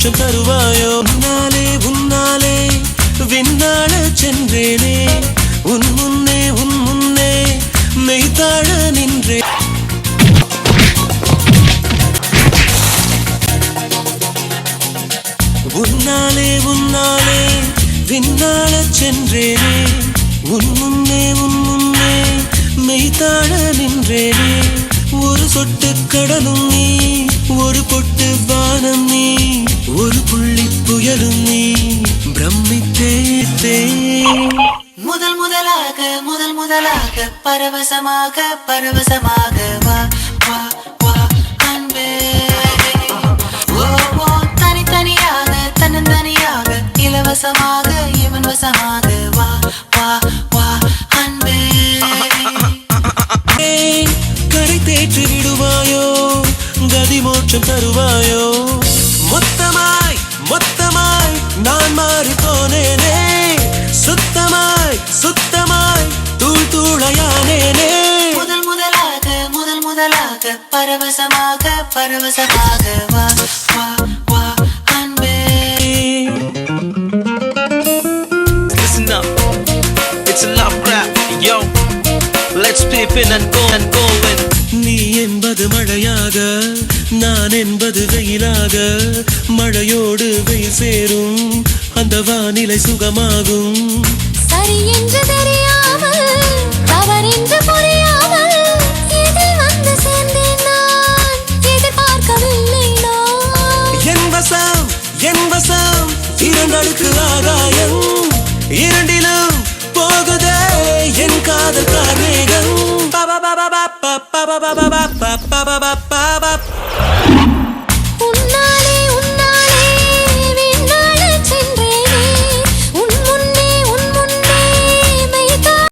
மோட்சம் தருவாயோ உன்னாலே உன்னாலே விண்ணாட சென்றேனே உன் முன்னே மெய்தாழ நின்றே உன்னாலே உன்னாலே விண்ணாட சென்றேனே உன் முன்னே மெய்தாழ நின்றேனே ஒரு சொட்டு கடலும் நீ ஒரு பொட்டு வானம் நீ ஒரு புள்ளி புயலும் நீ பிரமித்தே முதல் முதலாக பரவசமாக வா வா வா அன்பே ஓ ஓ தனித்தனியாக தன்னந்தனியாக இலவசமாக இவன் வசமாக வா வா வா அன்பே கரை தேற்றி விடுவாயோ கதி மோட்சம் தருவாயோ மொத்தமாய் நான் மாறி போனேனே சுத்தமாய் தூளையானேனே முதல் முதலாக பரவசமாக வா வா வா அன்பே Listen up, it's a love rap, yo. Let's flip in and going. நீ என்பது மழையாக நான் என்பது வெயிலாக மழையோடு வெயில் சேரும் அந்த வானிலை சுகமாகும் சரி என்று தெரியாமல் தவறென்று புரியாமல் இதில் வந்து சேர்ந்தேன் நான் எதிர்பார்க்கவில்லை நான் என் வசம் இரண்டடுக்கு ஆகாயம் இரண்டிலும் போகுதே என் காதல் கார்மேகம்